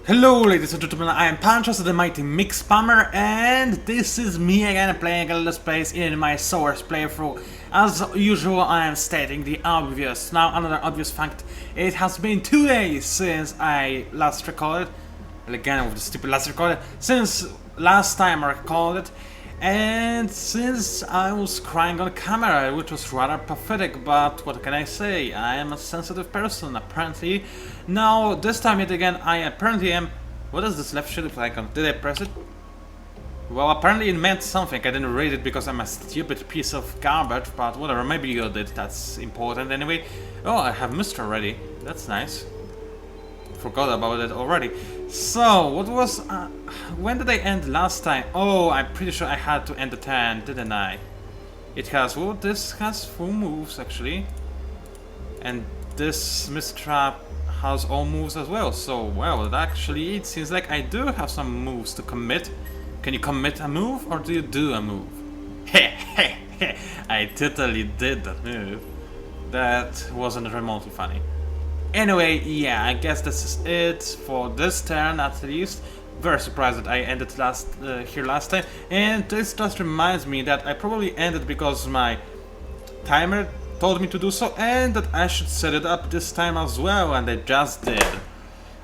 Hello ladies and gentlemen, I am PANCZASU, the mighty mix spammer, and this is me again playing a Let's Plays in my Sowers playthrough. As usual, I am stating the obvious. Now, another obvious fact, it has been 2 days since I last recorded. Again with the stupid last recorded. Since last time I recorded, and since I was crying on camera, which was rather pathetic, but what can I say? I am a sensitive person, apparently. Now, this time yet again, I apparently am... What does this left shield icon? Did I press it? Well, apparently it meant something. I didn't read it because I'm a stupid piece of garbage, but whatever, maybe you did. That's important anyway. Oh, I have missed already. That's nice. Forgot about it already. So, what was... when did I end last time? Oh, I'm pretty sure I had to end the turn, didn't I? It has... Well, this has full moves, actually. And this mistrap has all moves as well. So, well, actually, it seems like I do have some moves to commit. Can you commit a move, or do you do a move? I totally did that move. That wasn't remotely funny. Anyway, yeah, I guess this is it for this turn at least. Very surprised that I ended here last time, and this just reminds me that I probably ended because my timer told me to do so, and that I should set it up this time as well, and I just did.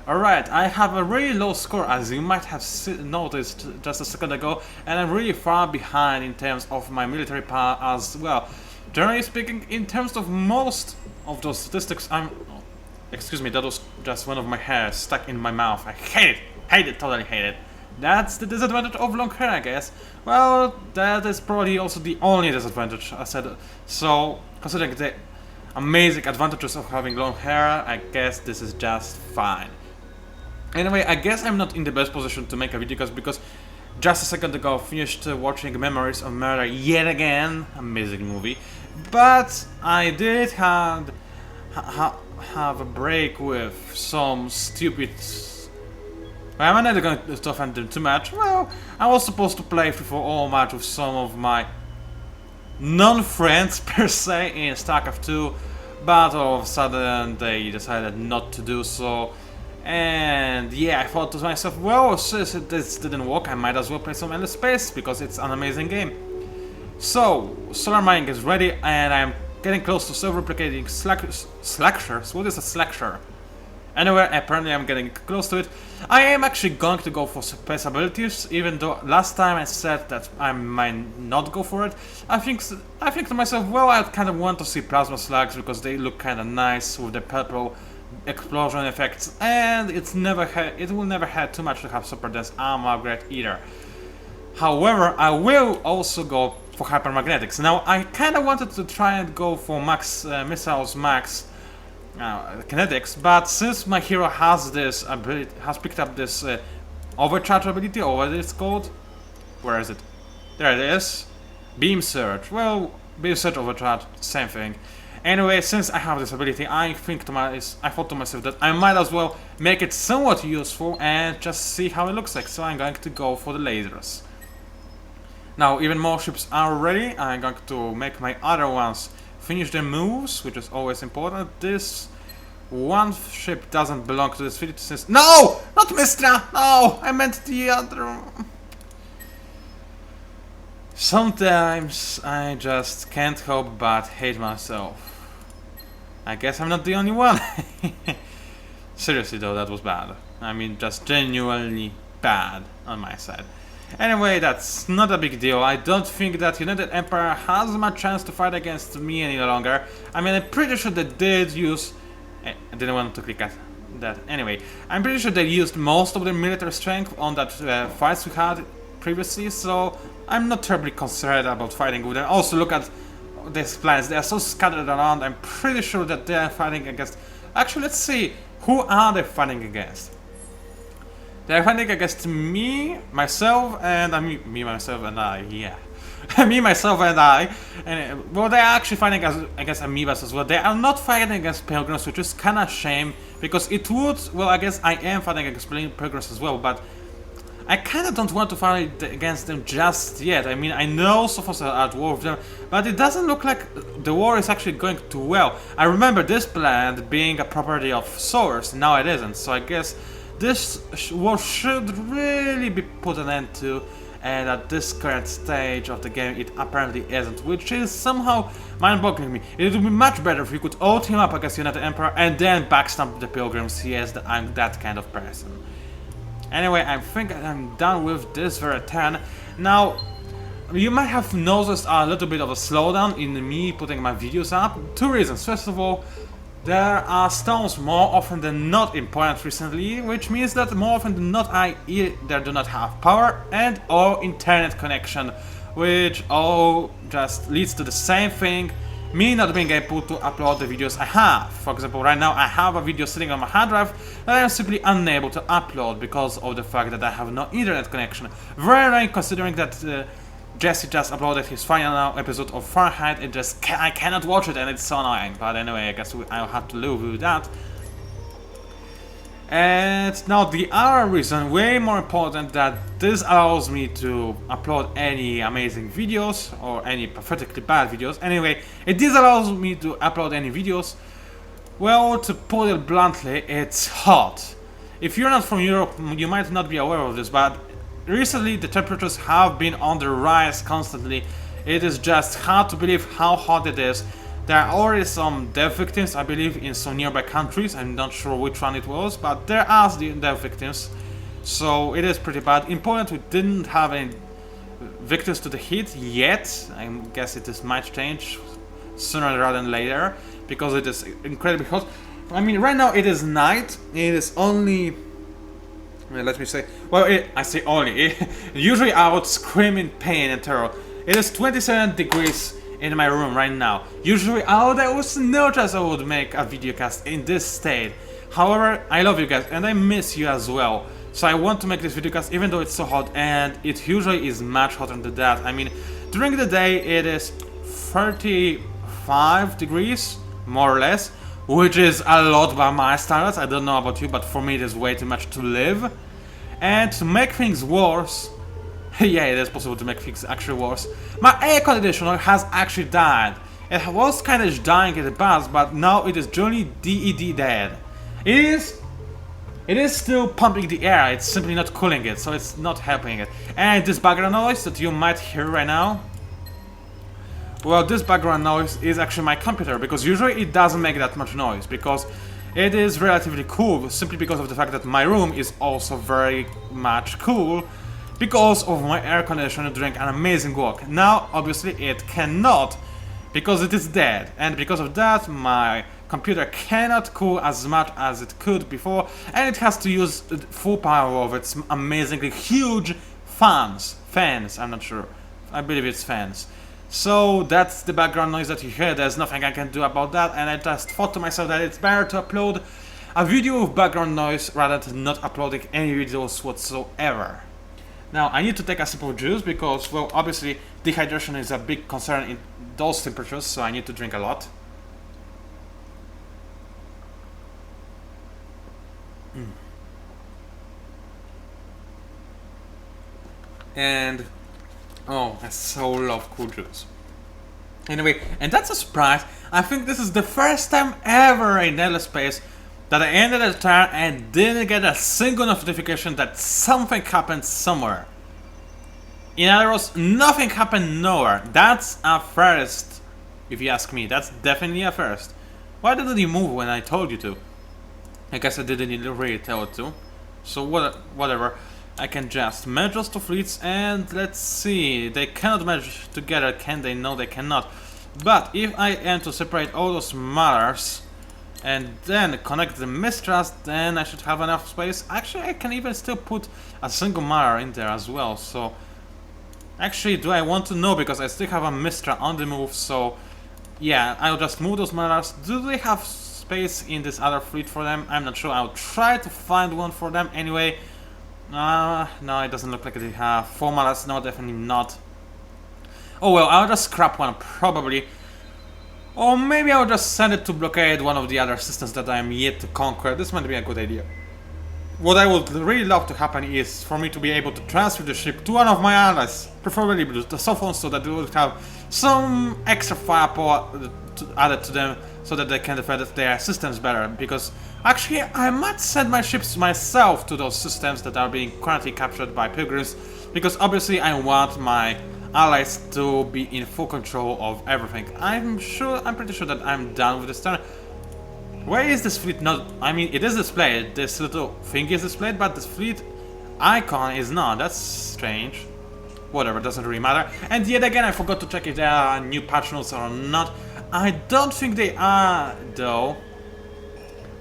Alright, I have a really low score, as you might have noticed just a second ago, and I'm really far behind in terms of my military power as well. Generally speaking, in terms of most of those statistics, I'm... Excuse me, that was just one of my hairs stuck in my mouth. I hate it, totally hate it. That's the disadvantage of long hair, I guess. Well, that is probably also the only disadvantage, I said. So, considering the amazing advantages of having long hair, I guess this is just fine. Anyway, I guess I'm not in the best position to make a video because just a second ago I finished watching Memories of Murder yet again. Amazing movie. But I did have a break with some stupid... Well, I'm not going to offend them too much. Well, I was supposed to play free for all match with some of my non-friends per se in StarCraft 2, but all of a sudden they decided not to do so. And yeah, I thought to myself, well, since this didn't work, I might as well play some Endless Space because it's an amazing game. So, Solar Mining is ready, and I'm getting close to self-replicating slashers. What is a slasher? Anyway, apparently I'm getting close to it. I am actually going to go for space abilities, even though last time I said that I might not go for it. I think to myself, well, I kind of want to see plasma slugs because they look kind of nice with the purple explosion effects, and it will never have too much to have super dense armor upgrade either. However, I will also go for hypermagnetics. Now, I kind of wanted to try and go for max missiles, max kinetics, but since my hero has this ability, has picked up this overcharge ability, or what it's called, where is it? There it is. Beam surge. Well, beam surge, overcharge, same thing. Anyway, since I have this ability, I thought to myself that I might as well make it somewhat useful and just see how it looks like. So I'm going to go for the lasers. Now, even more ships are ready. I'm going to make my other ones finish their moves, which is always important. This one ship doesn't belong to this fleet since... No! Not Mistra! No! I meant the other... Sometimes I just can't help but hate myself. I guess I'm not the only one. Seriously though, that was bad. I mean, just genuinely bad on my side. Anyway, that's not a big deal. I don't think that United Empire has much chance to fight against me any longer. I mean, I'm pretty sure they did use... I didn't want to click at that. Anyway, I'm pretty sure they used most of their military strength on that fights we had previously, so I'm not terribly concerned about fighting with them. Also, look at these planets. They are so scattered around. I'm pretty sure that they are fighting against... Actually, let's see. Who are they fighting against? They're fighting against me, myself, and me, myself, and I. Yeah, me, myself, and I. And well, they are actually fighting against amoebas as well. They are not fighting against pilgrims, which is kind of shame because it would. Well, I guess I am fighting against pilgrims as well, but I kind of don't want to fight against them just yet. I mean, I know Sowers are at war with them, but it doesn't look like the war is actually going too well. I remember this planet being a property of Sowers, now it isn't, so I guess this war should really be put an end to, and at this current stage of the game it apparently isn't, which is somehow mind-boggling me. It would be much better if you could all team up against United Emperor and then backstamp the Pilgrims. Yes, I'm that kind of person. Anyway, I think I'm done with this very turn. Now, you might have noticed a little bit of a slowdown in me putting my videos up. Two reasons. First of all, there are stones more often than not important recently, which means that more often than not I either do not have power and or internet connection, which all just leads to the same thing, me not being able to upload the videos I have. For example, right now I have a video sitting on my hard drive that I am simply unable to upload because of the fact that I have no internet connection. Very annoying considering that Jesse just uploaded his final episode of Fahrenheit. I cannot watch it and it's so annoying. But anyway, I guess I'll have to live with that. And now the other reason, way more important, that this allows me to upload any amazing videos or any pathetically bad videos. Anyway, this allows me to upload any videos. Well, to put it bluntly, it's hot. If you're not from Europe, you might not be aware of this, but recently the temperatures have been on the rise constantly. It is just hard to believe how hot it is. There are already some death victims, I believe, in some nearby countries. I'm not sure which one it was, but there are death victims. So it is pretty bad. In Poland we didn't have any victims to the heat yet. I guess it might change sooner rather than later, because it is incredibly hot. I mean, right now it is night. It is only... let me say, well, I say only, usually I would scream in pain and terror. It is 27 degrees in my room right now. Usually there was no chance I would make a video cast in this state. However, I love you guys and I miss you as well. So I want to make this video cast even though it's so hot, and it usually is much hotter than that. I mean, during the day it is 35 degrees, more or less, which is a lot by my standards. I don't know about you, but for me it is way too much to live. And to make things worse, yeah, it is possible to make things actually worse, my air conditioner has actually died. It was kind of dying in the past, but now it is generally DED dead. It is still pumping the air, it's simply not cooling it, so it's not helping it. And this background noise that you might hear right now, well, this background noise is actually my computer, because usually it doesn't make that much noise, because it is relatively cool, simply because of the fact that my room is also very much cool, because of my air conditioner during an amazing walk. Now, obviously, it cannot, because it is dead, and because of that, my computer cannot cool as much as it could before, and it has to use full power of its amazingly huge fans, I'm not sure, I believe it's fans. So that's the background noise that you hear. There's nothing I can do about that, and I just thought to myself that it's better to upload a video with background noise rather than not uploading any videos whatsoever. Now I need to take a sip of juice because, well, obviously dehydration is a big concern in those temperatures, so I need to drink a lot. And oh, I so love cool juice. Anyway, and that's a surprise. I think this is the first time ever in Netless Space that I ended a turn and didn't get a single notification that something happened somewhere. In other words, nothing happened nowhere. That's a first, if you ask me. That's definitely a first. Why didn't you move when I told you to? I guess I didn't really tell it to. So whatever. I can just merge those two fleets, and let's see, they cannot merge together, can they? No, they cannot. But if I am to separate all those matters and then connect the mistrust, then I should have enough space. Actually, I can even still put a single matter in there as well. So actually, do I want to know, because I still have a mistra on the move. So yeah, I'll just move those matters. Do they have space in this other fleet for them? I'm not sure. I'll try to find one for them anyway. No, it doesn't look like they have 4 malas. No, definitely not. Oh well, I'll just scrap one probably. Or maybe I'll just send it to blockade one of the other systems that I am yet to conquer. This might be a good idea. What I would really love to happen is for me to be able to transfer the ship to one of my allies, preferably the Sowers, so that they would have some extra firepower added to them, so that they can defend their systems better. Because Actually, I might send my ships myself to those systems that are being currently captured by pilgrims, because obviously I want my allies to be in full control of everything. I'm pretty sure that I'm done with this turn. Where is this fleet not? I mean, it is displayed, this little thing is displayed, but this fleet icon is not. That's strange. Whatever, doesn't really matter. And yet again, I forgot to check if there are new patch notes or not. I don't think they are, though,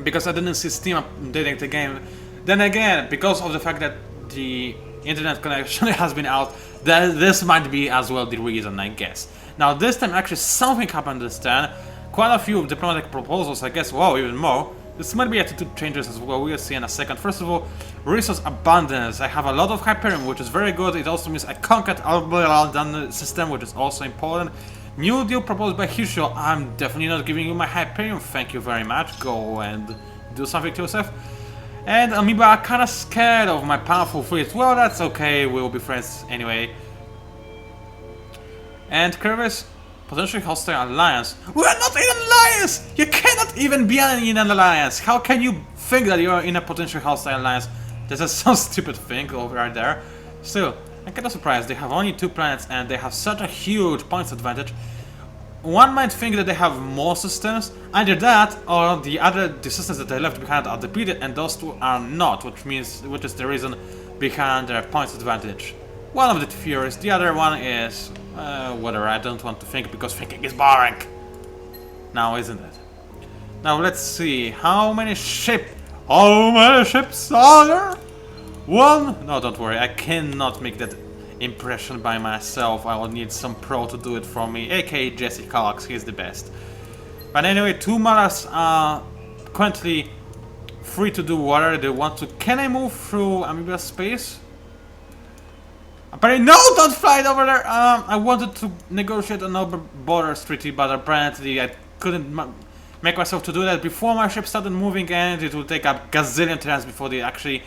because I didn't see Steam updating the game. Then again, because of the fact that the internet connection has been out, this might be as well the reason, I guess. Now, this time actually something happened this turn. Quite a few diplomatic proposals, I guess. Wow, even more. This might be attitude changes as well, we'll see in a second. First of all, resource abundance. I have a lot of Hyperion, which is very good. It also means I conquered the system, which is also important. New deal proposed by Hisho. I'm definitely not giving you my Hyperion, thank you very much. Go and do something to yourself. And Amoeba are kinda scared of my powerful fleet. Well, that's okay, we'll be friends anyway. And Curvis, potentially hostile alliance. We are not in an alliance! You cannot even be in an alliance! How can you think that you are in a potentially hostile alliance? This is some stupid thing over right there. Still, I'm kinda surprised. They have only 2 planets and they have such a huge points advantage. One might think that they have more systems. Either that or the systems that they left behind are depleted and those 2 are not, which is the reason behind their points advantage. One of the theories, the other one is whatever, I don't want to think because thinking is boring. Now, isn't it? Now let's see, how many ships are there? 1? No, don't worry, I cannot make that impression by myself. I will need some pro to do it for me, aka Jesse Cox, he's the best. But anyway, 2 Maras are currently free to do whatever they want to. Can I move through Amoeba space? Apparently, no, don't fly it over there! I wanted to negotiate an open borders treaty, but apparently I couldn't make myself to do that before my ship started moving, and it will take a gazillion turns before they actually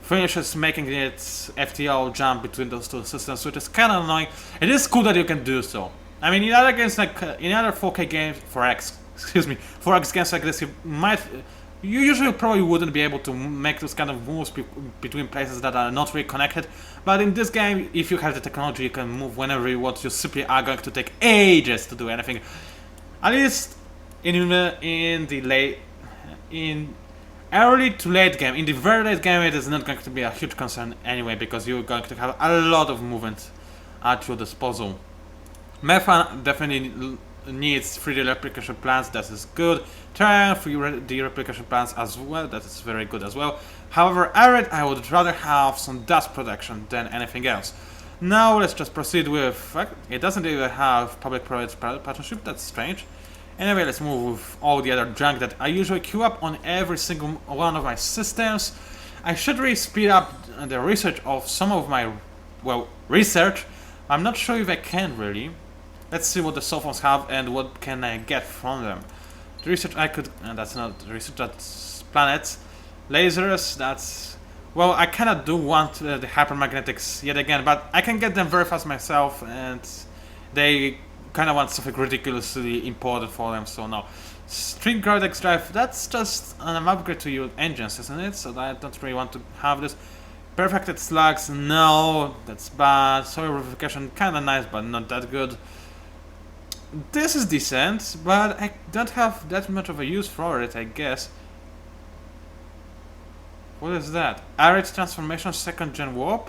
finishes making its FTL jump between those 2 systems, which is kind of annoying. It is cool that you can do so. I mean, in other games like in other 4K games, 4X games like this, you usually probably wouldn't be able to make those kind of moves between places that are not really connected. But in this game, if you have the technology, you can move whenever you want. You simply are going to take ages to do anything. At least in early to late game. In the very late game, it is not going to be a huge concern anyway, because you're going to have a lot of movement at your disposal. Mephan definitely needs 3D replication plans, that is good. Terran 3D replication plans as well, that is very good as well. However, Arid, I would rather have some dust protection than anything else. Now let's just proceed with... It doesn't even have public-private partnership, that's strange. Anyway, let's move with all the other junk that I usually queue up on every single one of my systems. I should really speed up the research of some of my, well, research. I'm not sure if I can really. Let's see what the Sowers have and what can I get from them. The research I could... that's not research, that's planets. Lasers, that's... Well, I kinda do want the hypermagnetics yet again, but I can get them very fast myself, and they kinda want something ridiculously important for them, so no. String Gravidex Drive, that's just an upgrade to your engines, isn't it? So I don't really want to have this. Perfected Slugs, no, that's bad. Soil Verification, kinda nice, but not that good. This is decent, but I don't have that much of a use for it, I guess. What is that? Arid Transformation 2nd Gen Warp?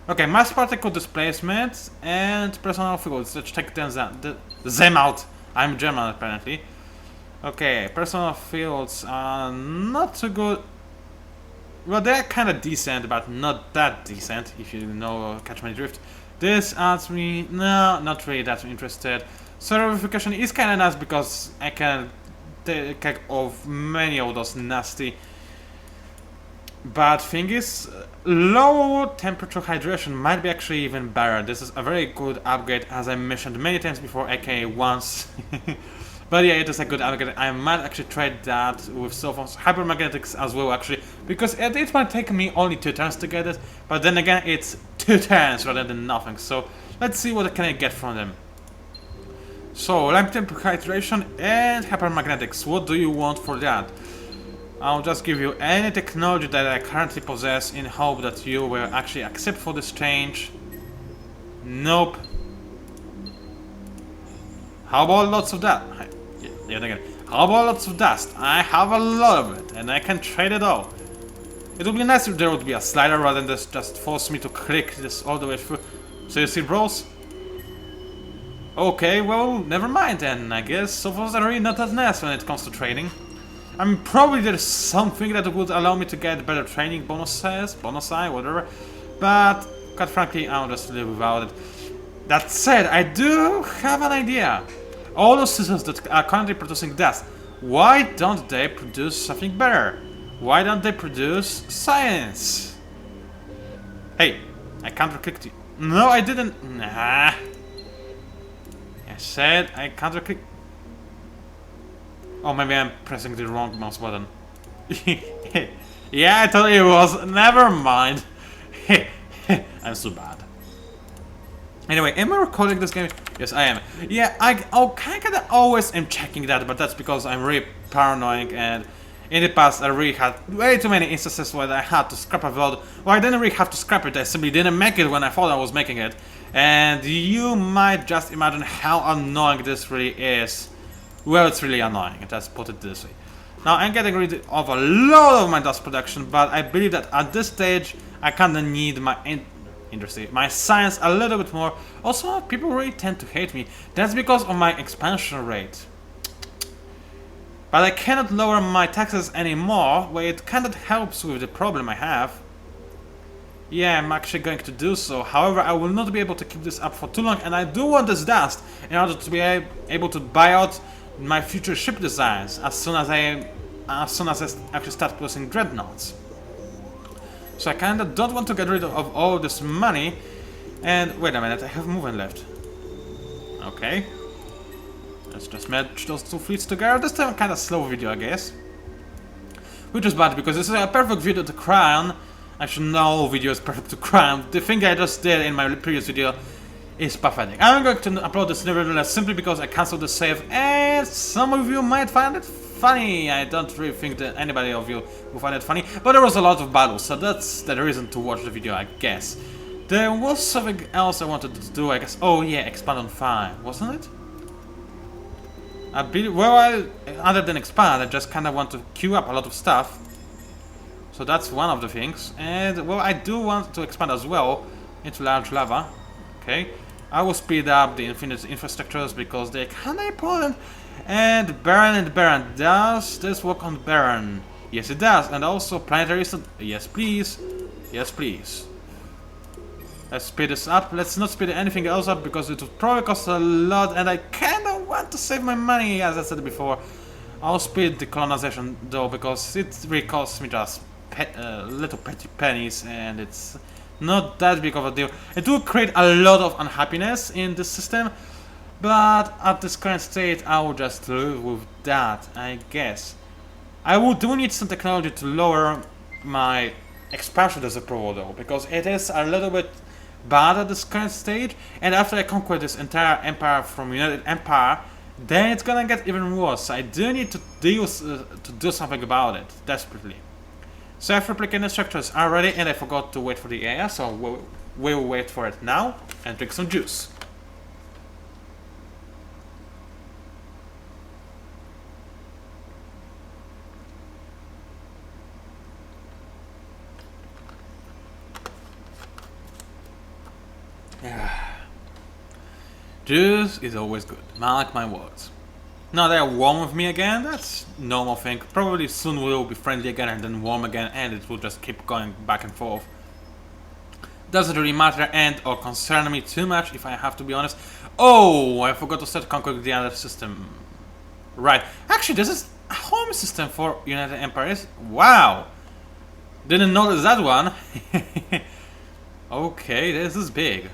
Okay, Mass Particle Displacement and Personal Fields. Let's check them out. I'm German, apparently. Okay, Personal Fields are not so good. Well, they're kind of decent, but not that decent, if you know Catch My Drift. This adds me... No, not really that interested. Soil Verification is kind of nice because I can take care of many of those nasty... But thing is, low temperature hydration might be actually even better. This is a very good upgrade, as I mentioned many times before, aka once. But yeah, it is a good upgrade. I might actually trade that with Sowers hypermagnetics as well, actually, because it might take me only 2 turns to get it. But then again, it's 2 turns rather than nothing. So let's see what can I get from them. So, lamp temperature hydration and hypermagnetics. What do you want for that? I'll just give you any technology that I currently possess in hope that you will actually accept for this change. Nope. How about lots of that? Yeah, again. How about lots of dust? I have a lot of it, and I can trade it all. It would be nice if there would be a slider rather than just force me to click this all the way through. So you see, bros? Okay, well, never mind then, I guess. So far, are really not that nice when it comes to trading. I mean, probably there's something that would allow me to get better training bonuses, whatever. But, quite frankly, I'll just live without it. That said, I do have an idea. All those systems that are currently producing dust, why don't they produce something better? Why don't they produce science? Hey, I counter-clicked you. No, I didn't. Nah. I said I counter-clicked. Oh, maybe I'm pressing the wrong mouse button. Yeah, I thought it was. Never mind. I'm so bad. Anyway, am I recording this game? Yes, I am. Yeah, I kinda always am checking that, but that's because I'm really paranoid, and in the past I really had way too many instances where I had to scrap a VOD. Well, I didn't really have to scrap it, I simply didn't make it when I thought I was making it. And you might just imagine how annoying this really is. Well, it's really annoying, let's put it this way. Now, I'm getting rid of a lot of my dust production, but I believe that at this stage I kinda need my industry, my science a little bit more. Also, people really tend to hate me. That's because of my expansion rate. But I cannot lower my taxes anymore, where it kinda helps with the problem I have. Yeah, I'm actually going to do so. However, I will not be able to keep this up for too long, and I do want this dust in order to be able to buy out my future ship designs as soon as I actually start producing dreadnoughts. So I kinda don't want to get rid of all this money. And wait a minute, I have movement left. Okay. Let's just match those two fleets together. This time kinda slow video, I guess. Which is bad because this is a perfect video to cry on. Actually, no video is perfect to cry on. The thing I just did in my previous video is pathetic. I'm going to upload this nevertheless simply because I cancelled the save, and some of you might find it funny. I don't really think that anybody of you will find it funny, but there was a lot of battles, so that's the reason to watch the video, I guess. There was something else I wanted to do, I guess. Oh yeah, expand on 5, wasn't it? I believe, well, other than expand, I just kind of want to queue up a lot of stuff. So that's one of the things. And, well, I do want to expand as well into large lava. Okay. I will speed up the infinite infrastructures because they're kind of important. And Baron, does this work on Baron? Yes, it does. And also planetary... Yes, please. Yes, please. Let's speed this up. Let's not speed anything else up because it would probably cost a lot, and I kinda want to save my money, as I said before. I'll speed the colonization though because it really costs me just little petty pennies, and it's not that big of a deal. It will create a lot of unhappiness in this system, but at this current state I will just live with that, I guess. I do need some technology to lower my expansion disapproval though, because it is a little bit bad at this current stage, and after I conquer this entire empire from United Empire, then it's gonna get even worse. I do need to do something about it, desperately. Self-replicating structures are ready, and I forgot to wait for the AI, so we'll wait for it now and drink some juice. Juice is always good, mark my words. Now they're warm with me again, that's normal thing. Probably soon we'll be friendly again and then warm again, and it will just keep going back and forth. Doesn't really matter and or concern me too much, if I have to be honest. Oh, I forgot to start conquering the other system. Right, actually this is a home system for United Empires. Wow, didn't notice that one. Okay, this is big.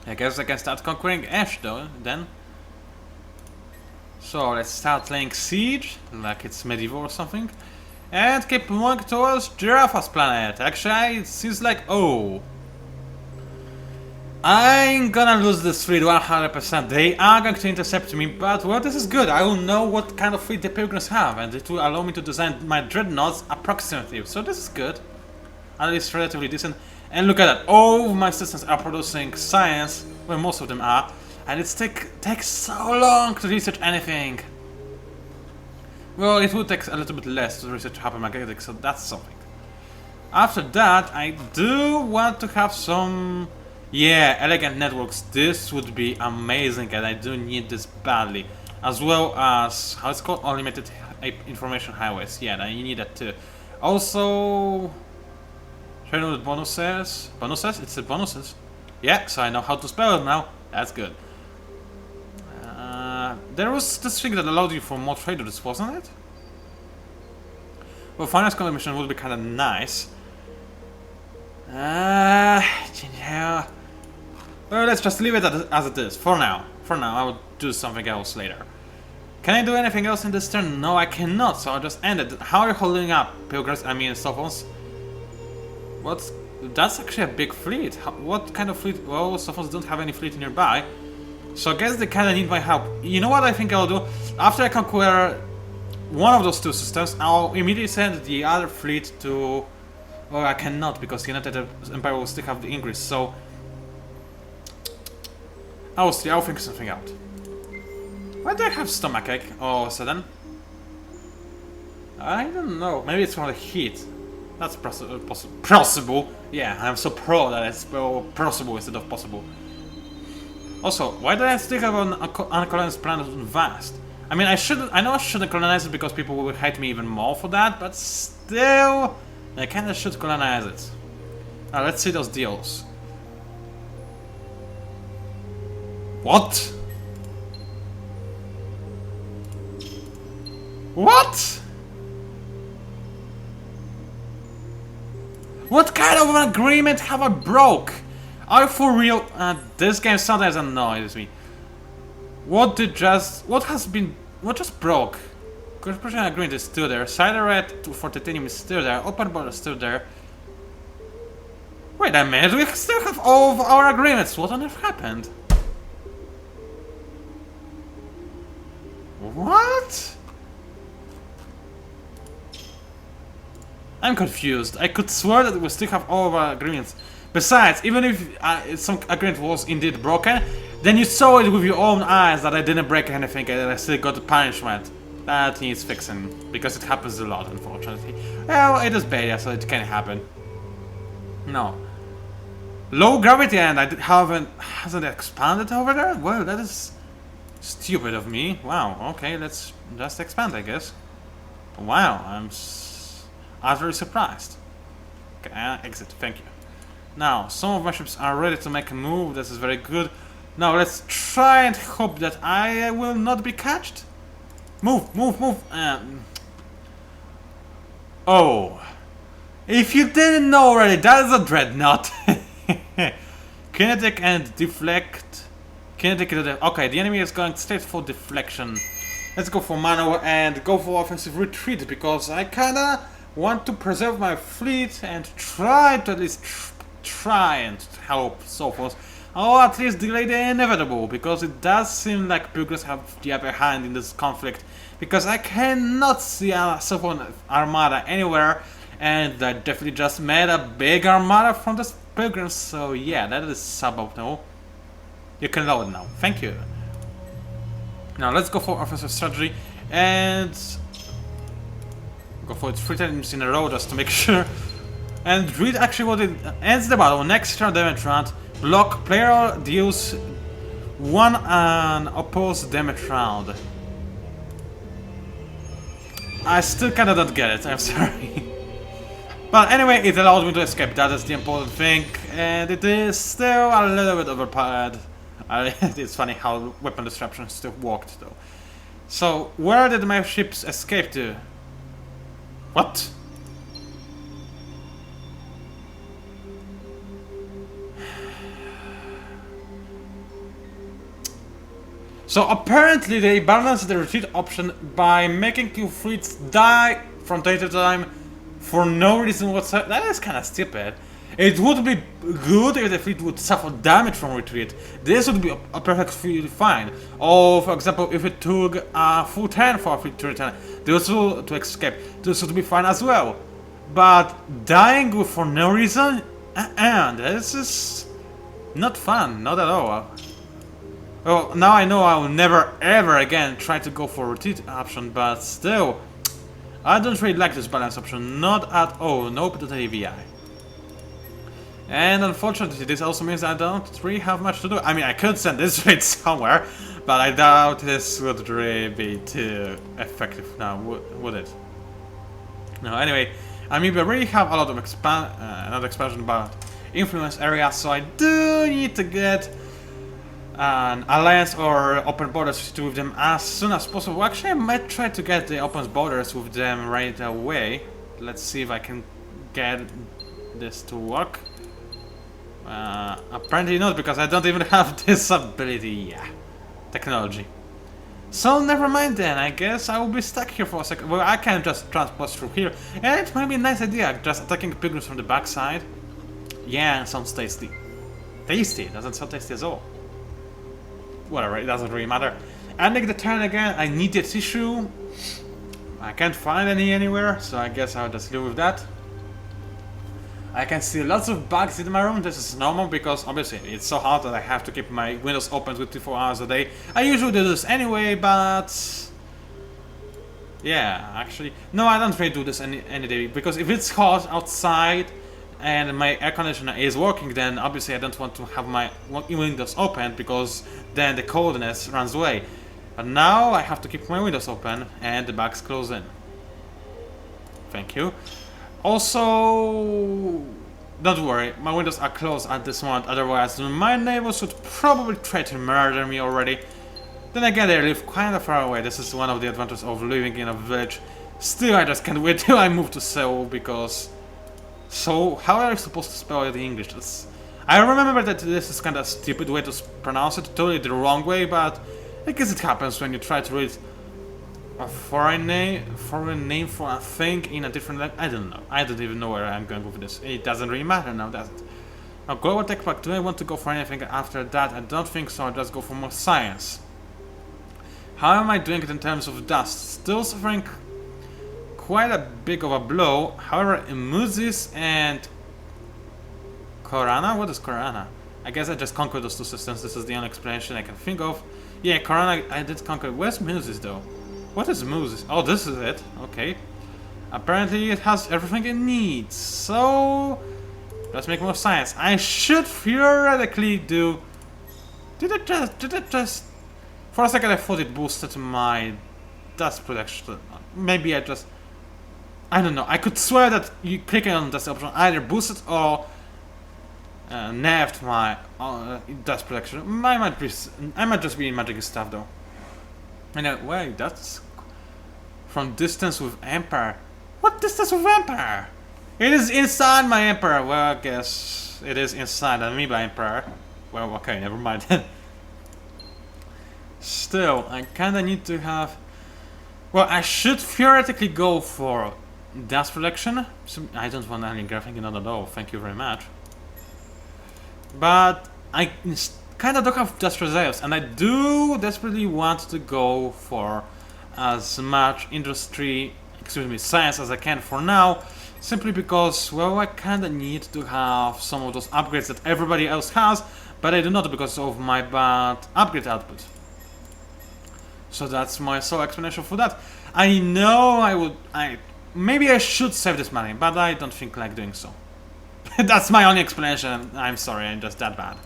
I guess I can start conquering Ash though, then. So let's start laying siege, like it's medieval or something. And keep moving towards Giraffe's planet. Actually, it seems like... Oh. I'm gonna lose this fleet 100%. They are going to intercept me, but well, this is good. I will know what kind of fleet the Pilgrims have, and it will allow me to design my dreadnoughts approximately. So this is good. At least relatively decent. And look at that. All of my systems are producing science. Well, most of them are. And it takes so long to research anything. Well, it will take a little bit less to research hypermagnetic, so that's something. After that, I do want to have some... Yeah, elegant networks. This would be amazing, and I do need this badly. As well as, how it's called? Unlimited information highways. Yeah, I need that too. Also... Training with bonuses. Bonuses? It's the bonuses. Yeah, so I know how to spell it now. That's good. There was this thing that allowed you for more traders, wasn't it? Well, finance commission would be kind of nice. Yeah. Well, let's just leave it as it is for now. For now, I will do something else later. Can I do anything else in this turn? No, I cannot. So I'll just end it. How are you holding up, Pilgrims? I mean, Sowers. What's... That's actually a big fleet. What kind of fleet? Well, Sowers don't have any fleet nearby. So I guess they kinda need my help. You know what I think I'll do? After I conquer one of those two systems, I'll immediately send the other fleet to... Well, I cannot, because the United Empire will still have the English, so... I'll see, I'll figure something out. Why do I have stomachache all of a sudden? I don't know, maybe it's from the heat. That's possible. Yeah, I'm so pro that it's possible instead of possible. Also, why do I still have an uncolonized planet vast? I mean, I know I shouldn't colonize it because people will hate me even more for that, but still, I kinda should colonize it. Alright, let's see those deals. What? What? What kind of an agreement have I broke? Are you for real? This game sometimes annoys me. What just broke? Cooperation agreement is still there. Cider red for titanium is still there. Open border is still there. Wait a minute, we still have all of our agreements. What on earth happened? What? I'm confused. I could swear that we still have all of our agreements. Besides, even if some agreement was indeed broken, then you saw it with your own eyes that I didn't break anything and I still got the punishment. That needs fixing, because it happens a lot, unfortunately. Well, it is beta, so it can happen. No. Low gravity and hasn't expanded over there? Well, that is stupid of me. Wow, okay, let's just expand, I guess. Wow, I was very surprised. Okay, exit, thank you. Now, some of my ships are ready to make a move, this is very good. Now, let's try and hope that I will not be catched. Move, move, move. Oh. If you didn't know already, that is a dreadnought. Kinetic and deflect. Kinetic and okay, the enemy is going straight for deflection. Let's go for manual and go for offensive retreat, because I kinda want to preserve my fleet and try to at least try and help Sowers, or at least delay the inevitable, because it does seem like Pilgrims have the upper hand in this conflict, because I cannot see a Sowers armada anywhere, and I definitely just made a big armada from the Pilgrims, so yeah, that is suboptimal. You can load now, thank you. Now let's go for offensive strategy, and go for it 3 times in a row just to make sure. And read actually what it ends the battle. Next turn damage round. Block player deals 1 unopposed damage round. I still kinda don't get it, I'm sorry. But anyway, it allowed me to escape, that is the important thing. And it is still a little bit overpowered. It's funny how weapon disruption still worked though. So, where did my ships escape to? What? So apparently they balanced the retreat option by making your fleets die from time to time for no reason whatsoever. That is kind of stupid. It would be good if the fleet would suffer damage from retreat. This would be a perfectly fine. Or, for example, if it took a full turn for a fleet to return, to escape, this would be fine as well. But dying for no reason, this is not fun, not at all. Well, now I know I will never ever again try to go for a retreat option, but still, I don't really like this balance option, not at all. Nope to the AVI. And unfortunately, this also means I don't really have much to do. I mean, I could send this raid somewhere, but I doubt this would really be too effective now, would it? No, anyway, I mean, we really have a lot of another expansion about influence areas, so I do need to get an alliance or open borders with them as soon as possible. Actually, I might try to get the open borders with them right away. Let's see if I can get this to work. Apparently not, because I don't even have this ability. Yeah, technology. So never mind then, I guess I will be stuck here for a second. Well, I can just transport through here, and it might be a nice idea, just attacking pilgrims from the backside. Yeah, sounds tasty. Tasty, doesn't sound tasty at all. Whatever, it doesn't really matter. Ending the turn again, I need the tissue. I can't find any anywhere, so I guess I'll just live with that. I can see lots of bugs in my room. This is normal because obviously it's so hot that I have to keep my windows open 24 hours a day. I usually do this anyway, but yeah, actually, no, I don't really do this any day, because if it's hot outside and my air conditioner is working, then obviously I don't want to have my windows open, because then the coldness runs away. But now I have to keep my windows open and the bugs close in. Thank you. Also, don't worry, my windows are closed at this moment, otherwise my neighbors would probably try to murder me already. Then again, they live kind of far away. This is one of the advantages of living in a village. Still, I just can't wait till I move to Seoul, because... So, how are you supposed to spell it in English? I remember that this is kind of a stupid way to pronounce it, totally the wrong way, but I guess it happens when you try to read a foreign name for a thing in a different language. I don't know. I don't even know where I'm going with this. It doesn't really matter now, does it? Now, global tech pack. Do I want to go for anything after that? I don't think so. I'll just go for more science. How am I doing it in terms of dust? Still suffering quite a big of a blow. However, Emuzis and Korana? What is Korana? I guess I just conquered those two systems. This is the only explanation I can think of. Yeah, Korana I did conquer. Where's Emuzis though? What is Emuzis? Oh, this is it. Okay. Apparently it has everything it needs. So let's make more science. I should theoretically do... Did it just... For a second I thought it boosted my dust protection. Maybe I just... I don't know. I could swear that you clicking on this option either boosted or nerfed my dust protection. I might just be magic stuff though. And wait, that's from distance with Emperor. What distance with Emperor? It is inside my Emperor. Well, I guess it is inside Amoeba Emperor. Well, okay, never mind. Still, I kinda need to have... Well, I should theoretically go for dust protection. So I don't want any graphing, not at all. Thank you very much. But I kinda don't have dust reserves, and I do desperately want to go for as much science as I can for now, simply because, well, I kinda need to have some of those upgrades that everybody else has, but I do not because of my bad upgrade output. So that's my sole explanation for that. I know maybe I should save this money, but I don't think like doing so. That's my only explanation. I'm sorry, I'm just that bad.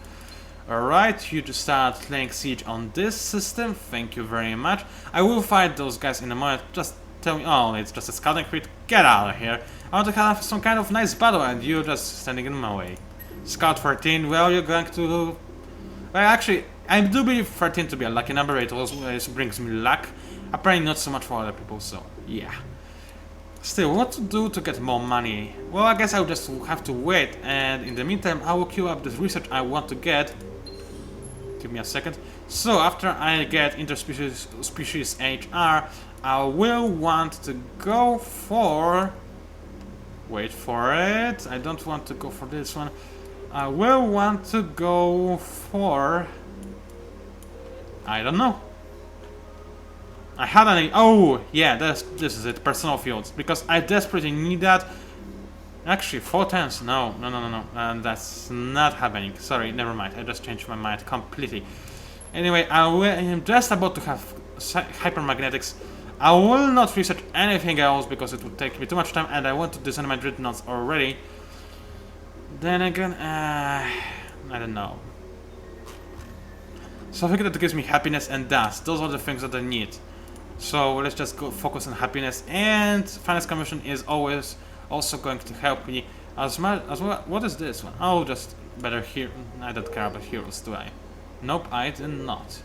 Alright, you just start laying siege on this system. Thank you very much. I will fight those guys in a moment. Just tell me, oh, it's just a scouting crit. Get out of here. I want to have some kind of nice battle and you're just standing in my way. Scout 13, well, you're going to... Well, actually, I do believe 13 to be a lucky number. It always brings me luck. Apparently not so much for other people, so yeah. Still, what to do to get more money? Well, I guess I'll just have to wait, and in the meantime I will queue up this research I want to get. Give me a second. So, after I get interspecies HR, I will want to go for... Wait for it. I don't want to go for this one. I will want to go for... I don't know. I had any... Oh, yeah, this is it. Personal fields. Because I desperately need that. Actually, 4 times. No. And that's not happening. Sorry, never mind. I just changed my mind completely. Anyway, I am just about to have hypermagnetics. I will not research anything else because it would take me too much time, and I want to design my dreadnoughts already. Then again, I don't know. Something that gives me happiness and dust. Those are the things that I need. So let's just go focus on happiness. And finance commission is always also going to help me as well. What is this one? Oh, just better here. I don't care about heroes, do I? Nope, I do not.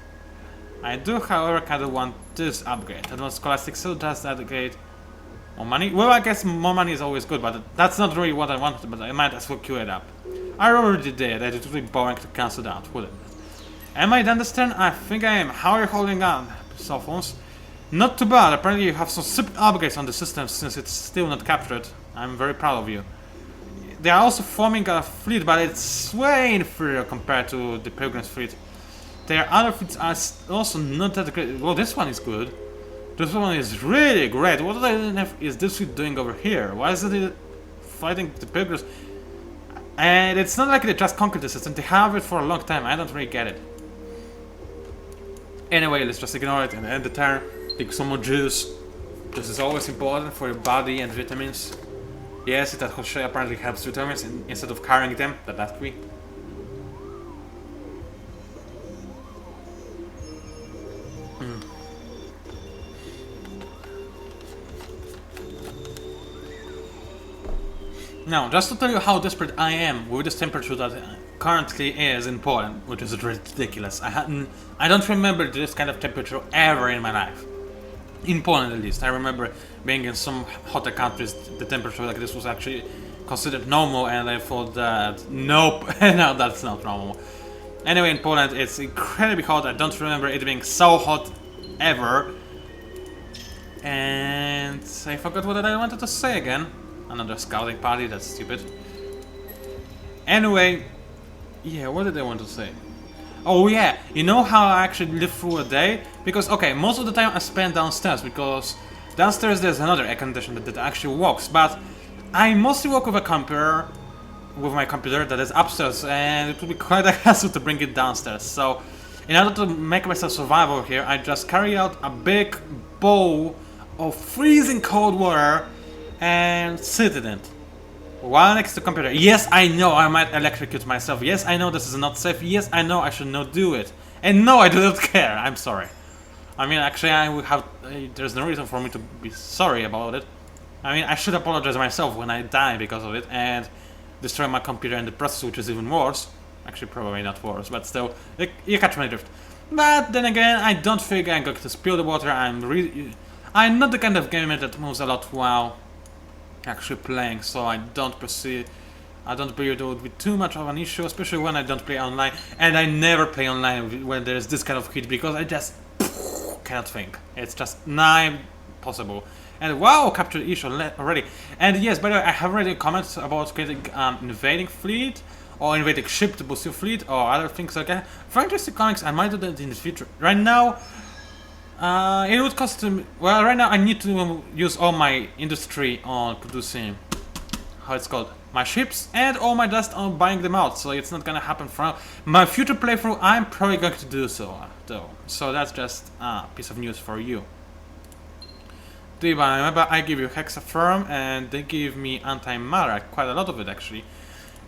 I do, however, kind of want this upgrade. Advanced Scholastic, so does that upgrade. More money? Well, I guess more money is always good, but that's not really what I wanted, but I might as well queue it up. I already did, it would be boring to cancel that, wouldn't it? Am I done this turn? I think I am. How are you holding on, cell phones? Not too bad, apparently you have some super upgrades on the system since it's still not captured. I'm very proud of you. They are also forming a fleet, but it's way inferior compared to the Pilgrim's fleet. Their other fleets are also not that great. Well, this one is good. This one is really great. What is this fleet doing over here? Why is it fighting the Pilgrims? And it's not like they just conquered the system. They have it for a long time. I don't really get it. Anyway, let's just ignore it and end the turn. Take some more juice. This is always important for your body and vitamins. Yes, it apparently helps vitamins instead of carrying them. That's free. Now, just to tell you how desperate I am with this temperature that currently is in Poland, which is ridiculous. I don't remember this kind of temperature ever in my life. In Poland, at least. I remember being in some hotter countries, the temperature like this was actually considered normal, and I thought that, nope, no, that's not normal. Anyway, in Poland, it's incredibly hot. I don't remember it being so hot ever. And I forgot what I wanted to say again. Another scouting party, that's stupid. Anyway, yeah, what did I want to say? Oh yeah, you know how I actually live through a day? Because, okay, most of the time I spend downstairs, because downstairs there's another air conditioner that actually works, but I mostly work with a computer, with my computer that is upstairs, and it would be quite a hassle to bring it downstairs. So, in order to make myself survive over here, I just carry out a big bowl of freezing cold water and sit in it while next to the computer. Yes, I know I might electrocute myself. Yes, I know this is not safe. Yes, I know I should not do it. And no, I do not care. I'm sorry. I mean, actually, I will have. There's no reason for me to be sorry about it. I mean, I should apologize myself when I die because of it and destroy my computer in the process, which is even worse. Actually, probably not worse, but still, you catch my drift. But then again, I don't think I'm going to spill the water. I'm not the kind of gamer that moves a lot while actually playing, so I don't believe there would be too much of an issue, especially when I don't play online, and I never play online when there's this kind of heat, because I just cannot think. It's just not possible. And wow, captured issue already. And yes, by the way, I have already comments about getting invading fleet, or invading ship to boost your fleet, or other things like that. For interesting comics, I might do that in the future. Right now, it would cost me. Well, right now I need to use all my industry on producing, how it's called, my ships, and all my dust on buying them out. So it's not gonna happen for now. My future playthrough, I'm probably going to do so, though. So that's just a piece of news for you. Do you remember I give you hexaferrum, and they give me antimatter, quite a lot of it actually.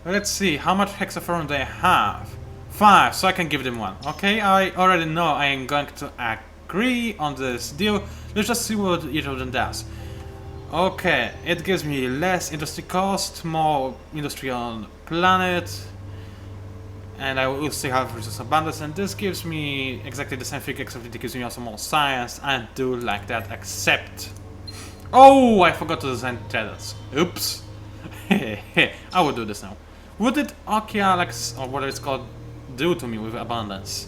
Let's see, how much hexaferrum do I have? 5, so I can give them 1. Okay, I already know I am going to agree on this deal. Let's just see what each of them does. Okay, it gives me less industry cost, more industry on planet, and I will still have resource abundance, and this gives me exactly the same thing, except it gives me also more science. I do like that, except... Oh, I forgot to design traders. Oops. I will do this now. What did Okealex, or what it's called, do to me with abundance?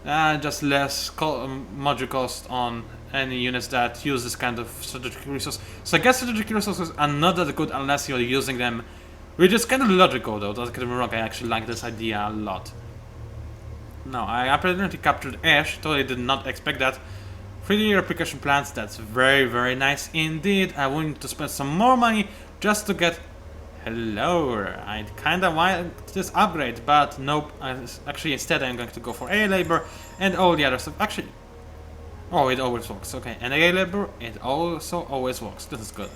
Just less module cost on any units that use this kind of strategic resource. So I guess strategic resources are not that good unless you're using them, which is kind of logical though, don't get me wrong, I actually like this idea a lot. No, I apparently captured Ash, totally did not expect that. 3D replication plants, that's very, very nice indeed. I will need to spend some more money just to get... Hello, I kinda want this upgrade, but nope. Actually, instead I'm going to go for A labor and all the other stuff. Actually, oh, it always works. Okay, and A labor, it also always works. This is good.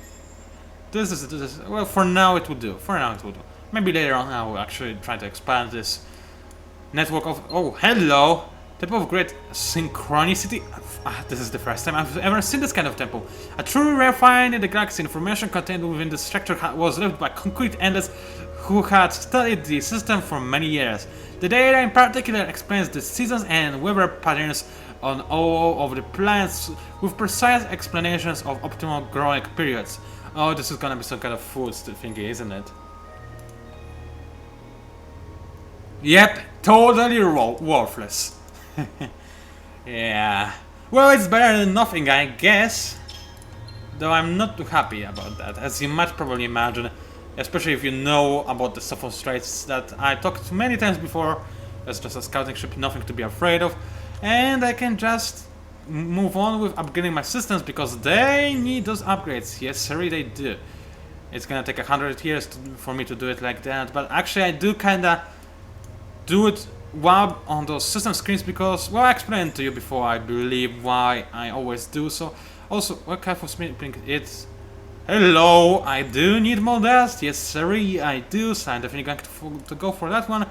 This is well, for now it will do. For now it will do. Maybe later on I will actually try to expand this network of... Oh, hello! Temple of Great Synchronicity. This is the first time I've ever seen this kind of temple. A truly rare find in the galaxy. Information contained within this structure was left by concrete endless who had studied the system for many years. The data in particular explains the seasons and weather patterns on all of the planets with precise explanations of optimal growing periods. Oh, this is gonna be some kind of food thingy, isn't it? Yep, totally worthless. Yeah. Well, it's better than nothing, I guess. Though I'm not too happy about that, as you might probably imagine. Especially if you know about the Sowers Straits that I talked many times before. It's just a scouting ship, nothing to be afraid of. And I can just move on with upgrading my systems because they need those upgrades. Yes, sorry, they do. It's gonna take 100 years for me to do it like that. But actually, I do kinda do it while on those system screens because, well, I explained to you before, I believe, why I always do so. Also, what kind of smithing it's... Hello, I do need more dust. Yes, sorry, I do. So I'm definitely going to go for that one.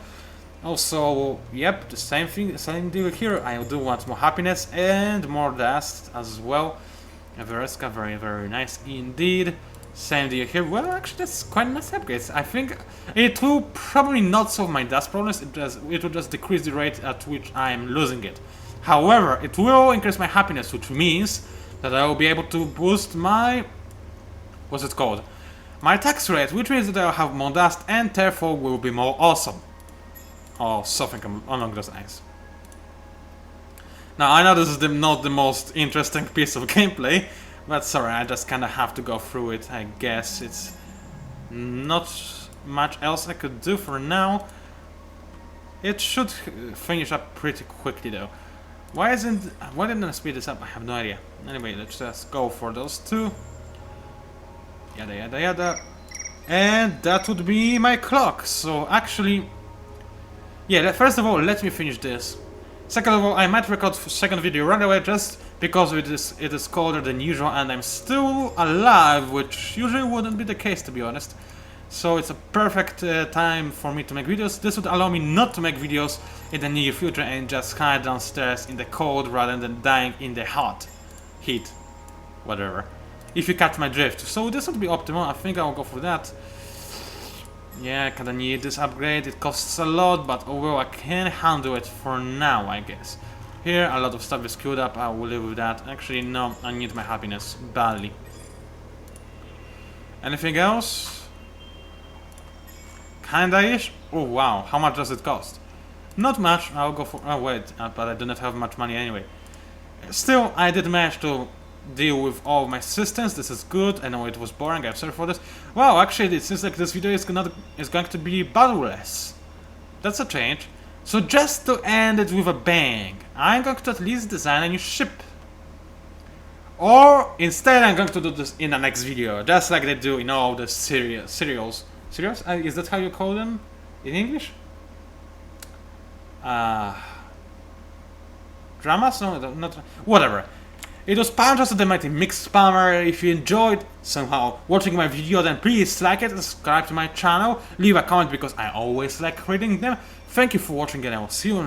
Also, yep, the same thing, same deal here. I do want more happiness and more dust as well. Everesca, very, very nice indeed. Same deal here. Well, actually, that's quite nice upgrades. I think it will probably not solve my dust problems. It will just decrease the rate at which I am losing it. However, it will increase my happiness, which means that I will be able to boost my... what's it called? My tax rate, which means that I will have more dust and therefore will be more awesome. Or something along those lines. Now, I know this is not the most interesting piece of gameplay, but sorry, I just kinda have to go through it, I guess. It's not much else I could do for now. It should finish up pretty quickly though. Why didn't I speed this up? I have no idea. Anyway, let's just go for those two. Yada yada yada. And that would be my clock. So actually... yeah, first of all, let me finish this. Second of all, I might record a second video right away just because it is colder than usual and I'm still alive, which usually wouldn't be the case, to be honest. So it's a perfect time for me to make videos. This would allow me not to make videos in the near future and just hide downstairs in the cold rather than dying in the heat, whatever. If you catch my drift. So this would be optimal. I think I'll go for that. Yeah, I kinda need this upgrade. It costs a lot, but overall I can handle it for now, I guess. Here, a lot of stuff is queued up. I will live with that. Actually, no, I need my happiness badly. Anything else? Kinda-ish? Oh wow, how much does it cost? Not much. I'll go for... oh wait, but I do not have much money anyway. Still, I did manage to deal with all my systems. This is good. I know it was boring. I'm sorry for this. Wow, actually, it seems like this video is going to be battle-less. That's a change. So just to end it with a bang, I'm going to at least design a new ship. Or instead, I'm going to do this in the next video, just like they do in all the serials. Serials? Is that how you call them in English? Dramas? No, not... whatever. It was PANCZASU, the mighty mix spammer. If you enjoyed somehow watching my video, then please like it, subscribe to my channel, leave a comment because I always like reading them. Thank you for watching and I will see you